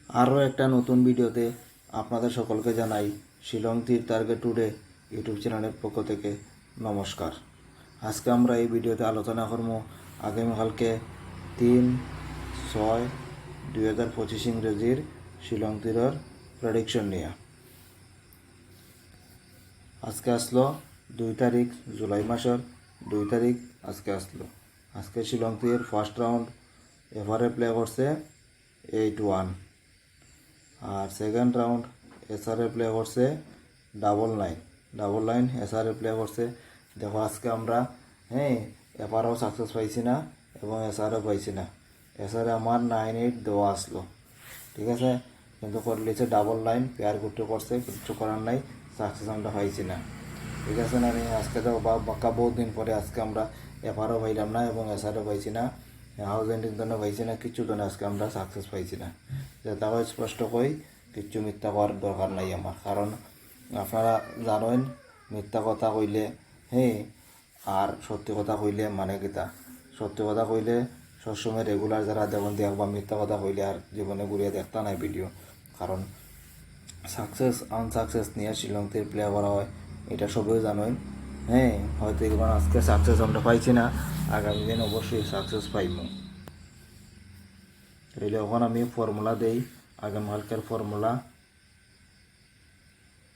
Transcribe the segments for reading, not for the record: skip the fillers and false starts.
আরও একটা নতুন ভিডিওতে আপনাদের সকলকে জানাই শিলং তীর টার্গেট ট্যুরে ইউটিউব চ্যানেলের পক্ষ থেকে নমস্কার। আজকে আমরা এই ভিডিওতে আলোচনা করব আগামীকালকে 3/6/2025 ইংরেজির শিলং তীরের প্রেডিকশন নিয়ে। আজকে আসলো 2 তারিখ, জুলাই মাসের 2 তারিখ আজকে শিলং তীর ফার্স্ট রাউন্ড এভারে প্লে করছে 8-1, আর সেকেন্ড রাউন্ড এসআরএ প্লে করছে 9-9 এসআরএ প্লে করছে। দেখো আজকে আমরা এপারও সাকসেস পাইছি না এবং এসআরএ পাইছি না। এসআরএ আমার 9-8 দেওয়া আসলো, ঠিক আছে, কিন্তু করে লিখছে 9-9 পেয়ার করতে করছে, কিছু করার নাই, সাকসেস আমরা পাইছি না, ঠিক আছে না। আজকে তো বাক্কা বহুত দিন পরে আজকে আমরা এপারও পাইলাম না এবং এসআরএ পাইছি না, হাউস এন্ডিং জন্য পাইছি না, কিচ্ছু জন্য আজকে আমরা সাকসেস পাইছি না। তাও স্পষ্ট কই কিচ্ছু মিথ্যা করার দরকার নাই আমার, কারণ আপনারা জানেন মিথ্যা কথা কইলে আর সত্যি কথা কইলে মানে কিতা। সত্যি কথা কইলে সবসময় রেগুলার যারা দেখবা মিথ্যা কথা কইলে আর জীবনে ঘুরিয়ে দেখতা নাই ভিডিও, কারণ সাকসেস আনসাকসেস নিয়ে শিলংতে প্লে করা হয়, এটা সবাই জানেন। হয়তো এবার আজকে সাকসেস আমরা পাইছি না, আগামী দিন অবশ্যই সাকসেস পাইব। তাইলে এখন আমি ফর্মুলা দেই, আগামীকালকের ফর্মুলা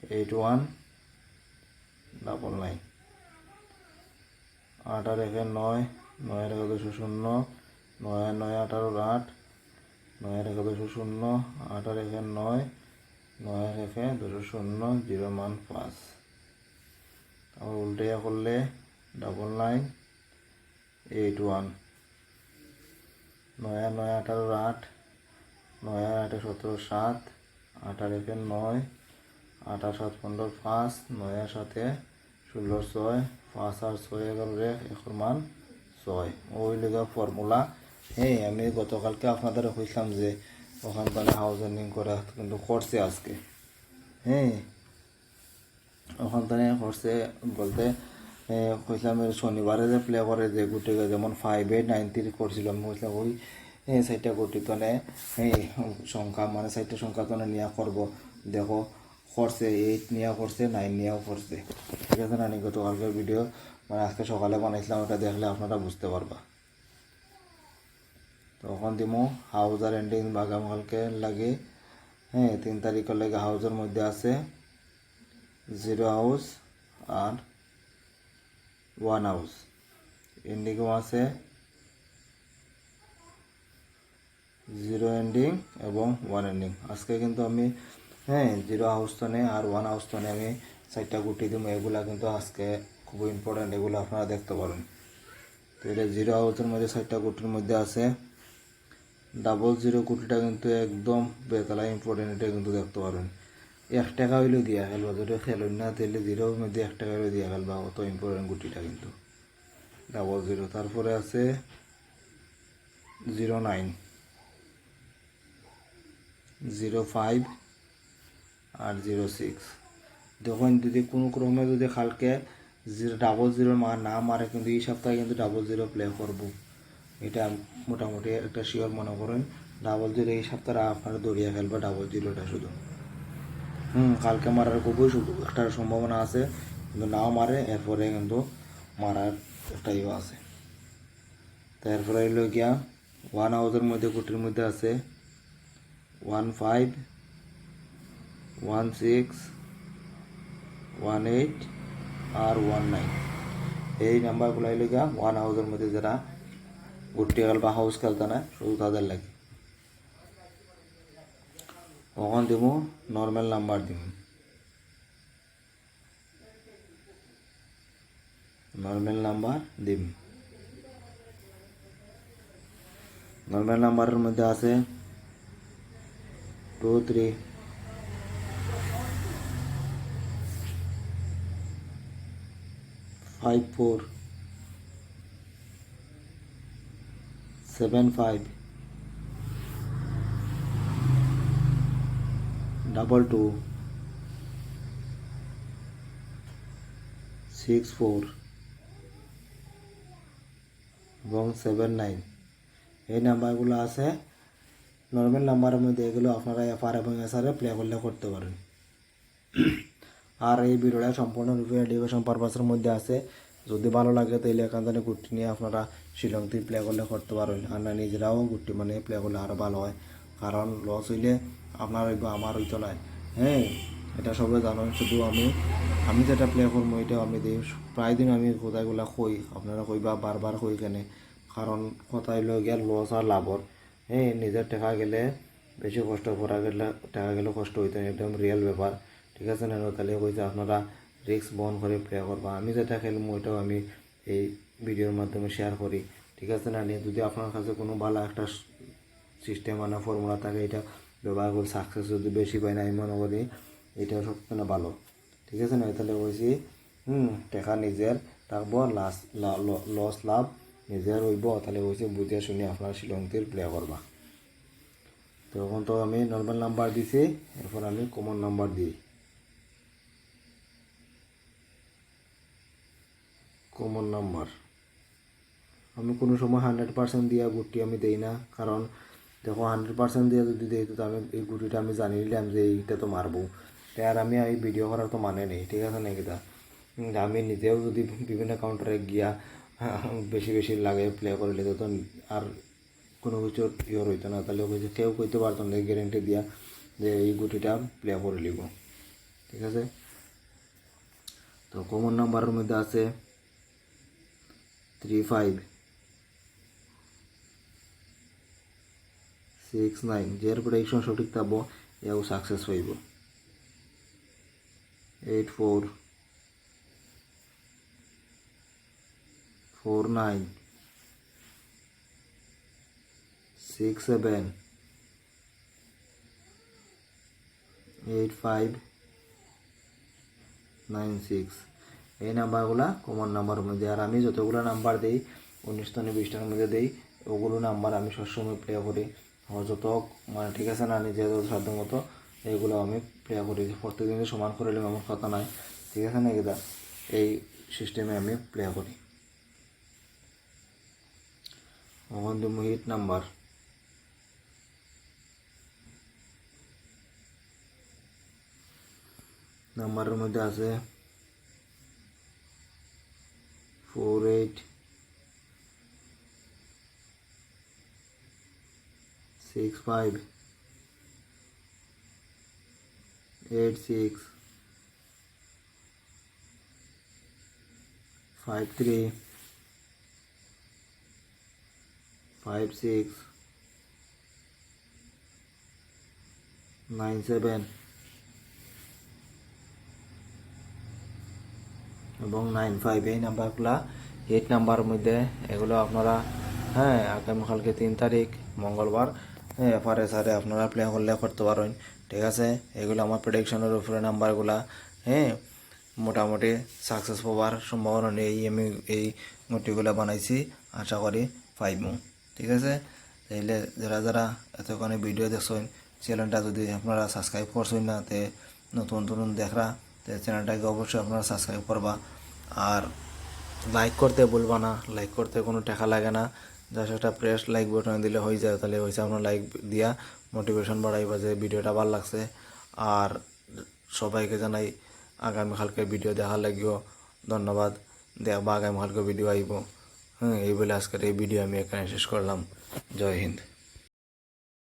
8-1-9-9, 8 আর 1 9, 9 আর 1 200, 9 আর 9 18 8, 9 আর 1 200, 8 আর 1 9, 9 আর 1 200, 0 মান 5। আবার উল্টাইয়া করলে 9-9-8-1, 9 আর 9 18 8, 9 আর 8 17 7, 8 আর 1 9, 8 আর 7 15 5, 9 আর 7 16 6, 5 আর 6 11 1 মান 6। ওই লেগা ফর্মুলা। আমি গতকালকে আপনাদের কইলাম যে ওখানখানে হাউস এন্ডিং করা, কিন্তু করছে আজকে। ওখানখানে করছে বলতে কইলাম শনিবারে যে প্লে করে যে গুটি, যেমন 5-8-9 করছিলাম, কইলাম ওই 4টা গুটি তনে সংখ্যা মানে 4টা সংখ্যা তনে নিয়ে করবো। দেখো করছে 8 নিয়ে করছে, 9 নিয়েও করছে, ঠিক আছে না। গতকালকের ভিডিও মানে আজকে সকালে বানাইছিলাম, ওটা দেখলে আপনারা বুঝতে পারবা। তখন দিমো হাউস আর এন্ডিং আগামীকালকে লাগে 3 তারিখের লাগে। হাউসের মধ্যে আছে 0 হাউস আর 1 হাউস, এন্ডিংও আছে 0 এন্ডিং এবং 1 এন্ডিং। আজকে কিন্তু আমি 0 হাউস তনে আর 1 হাউস তনে আমি 4টা গুটি দিব। এগুলা কিন্তু আজকে খুব ইম্পর্টেন্ট, এগুলো আপনারা দেখতে পারেন। তো এটা 0 হাউসের মধ্যে 4টা গুটির মধ্যে আছে 00 গুটিটা কিন্তু একদম বেতলা ইম্পর্টেন্ট, এটা কিন্তু দেখতে পারেন। 1 টাকা হইলেও দিয়া খেলবা, যদি খেলেন না তাহলে 0-র মধ্যে 1 টাকা হইলেও দিয়া খেলবা, অত ইম্পর্টেন্ট গুটিটা কিন্তু 00। তারপরে আছে 09, 05 আর 06। দেখুন যদি কোনো ক্রমে যদি কালকে 00 না মারে, কিন্তু এই সপ্তাহে কিন্তু 00 প্লে করবো, এটা মোটামুটি একটা শিওর মনে করেন। 00 এই সপ্তাহে আপনারা দৌড়িয়ে খেলবে 00টা শুধু। কালকে মারার খুবই একটা সম্ভাবনা আছে, কিন্তু নাও মারে এরপরে কিন্তু মারার একটা ইয়ে আছে। তারপরে এলো গিয়া 1 হাউসের মধ্যে গুটির মধ্যে আছে 15, 16, 18 আর 19। এই নাম্বারগুলো এলো গিয়া 1 হাউসের মধ্যে যারা গুটি খেল বা হাউস খেলতে না, শুধু তাদের লাগে। তখন দিব নর্মাল নাম্বার দিব, নর্মাল নাম্বারের মধ্যে আছে 2 3, 5 4, 7 5, 2 2, 6 4 এবং 7 9। এই নাম্বারগুলো আছে নর্মাল নাম্বারের মধ্যে এগুলো আপনারা এফআর এবং এসআরে প্লে করলে করতে পারেন। আর এই ভিডিওটা সম্পূর্ণরূপে এডুকেশন পারপাসের মধ্যে আছে। যদি ভালো লাগে তাহলে এখান থেকে গুটি নিয়ে আপনারা শিলংটি প্লে করলে করতে পারেন, আর না নিজেরাও গুটি মানে প্লে করলে আরও ভালো হয়। কারণ লস হইলে আপনার হইব, আমার হইতো নয়। হ্যাঁ, এটা সবাই জানেন। শুধু আমি যেটা প্লে করবো এটাও আমি দিই। প্রায় দিন আমি কথাগুলো কই, আপনারা কইবা বারবার কই কেনে, কারণ কথা হইল গিয়া লস আর লাভর। হ্যাঁ, নিজের টাকা গেলে বেশি কষ্ট করা গেলে টাকা গেলে কষ্ট হইতে একদম রিয়েল ব্যাপার। ঠিক আছে না? তাহলে কইছে আপনারা রিস্ক বহন করে প্লে করবা। আমি যেটা খেলবো ওইটাও আমি এই ভিডিওর মাধ্যমে শেয়ার করি। ঠিক আছে না? যদি আপনার কাছে কোনো ভালো একটা সিস্টেম মানে ফর্মুলা থাকে, এটা ব্যবহার করে সাকসেস যদি বেশি পাই না, আমি মনে করি এটাও সবথেকে ভালো। ঠিক আছে না? তাহলে বলছি টাকা নিজের থাকবো, লস লাভ নিজের হইব। তাহলে বলছি বুঝে শুনে আপনার শিলংটির প্লে করবা। তখন তো আমি নর্মাল নাম্বার দিছি, এরপর আমি কমন নাম্বার দিই। কমন নাম্বার আমি কোনো সময় 100% দিয়া গুটি আমি দেই না, কারণ দেখো 100% দিয়ে যদি দিই তো আমি এই গুটিটা আমি জানি নিলাম যে এইটা তো মারবো, আর আমি এই ভিডিও করার তো মানে নেই। ঠিক আছে না? কিতা আমি নিজেও যদি বিভিন্ন কাউন্টারে গিয়া বেশি বেশি লাগে প্লে করে নিতে, তো আর কোনো কিছু ইয়ে হইতো না। তাহলে কেউ কইতে পারতো না গ্যারেন্টি দিয়া যে এই গুটিটা প্লে করে লিব। ঠিক আছে? তো কমন নাম্বারের মধ্যে আছে 3 5 6 9। যার প্রেডিকশন সঠিক থাকবো এও সাকসেস হইব। 8 4 4 9 6 7 8 5 9 6। এই নাম্বারগুলা কমন নাম্বারের মধ্যে। আর আমি যতগুলো নাম্বার দিই 19 থেকে 20টার মধ্যে দিই, ওগুলো নাম্বার আমি সবসময় প্লে করি যত মানে। ঠিক আছে না? নিজে যত সাধ্য মতো এইগুলো আমি প্লে করি। প্রত্যেকদিন সমান করে নিলাম আমার কথা নাই। ঠিক আছে না? এটা এই সিস্টেমে আমি প্লে করি। এখন দিব হিট নাম্বার। নাম্বারের মধ্যে আছে 4 8 6 5 8 6 5 3 5 6 9 7 এবং 9 5। এই নাম্বারগুলা 8 নাম্বারের মধ্যে। এগুলো আপনারা আগামীকালকে 3 তারিখ মঙ্গলবার এফআরএসআরে আপনারা প্লে করলে করতে পারেন। ঠিক আছে? এগুলো আমার প্রেডিকশনের উপরে নাম্বারগুলা। মোটামুটি সাকসেস পাওয়ার সম্ভাবনা নেই। আমি এই গুটিগুলো বানাইছি, আশা করি পাইব। ঠিক আছে? তাইলে যারা যারা এতক্ষণে ভিডিও দেখছেন, চ্যানেলটা যদি আপনারা সাবস্ক্রাইব করছেন না, তে নতুন নতুন দেখরা, তো চ্যানেলটাকে অবশ্যই আপনারা সাবস্ক্রাইব করবা। আর লাইক করতে ভুলবা না। লাইক করতে কোনো টাকা লাগে না, জাস্ট একটা প্রেস লাইক বাটন দিলে হয়ে যায়। তাহলে হয়েছে আপনার লাইক দিয়া মোটিভেশন বাড়াইবা যে ভিডিওটা ভালো লাগছে। আর সবাইকে জানাই আগামীকালকে ভিডিও দেখার লাগিও ধন্যবাদ। দেখবা আগামীকালকে ভিডিও আইব। এই বলে আজকের এই ভিডিও আমি এখানে শেষ করলাম। জয় হিন্দ।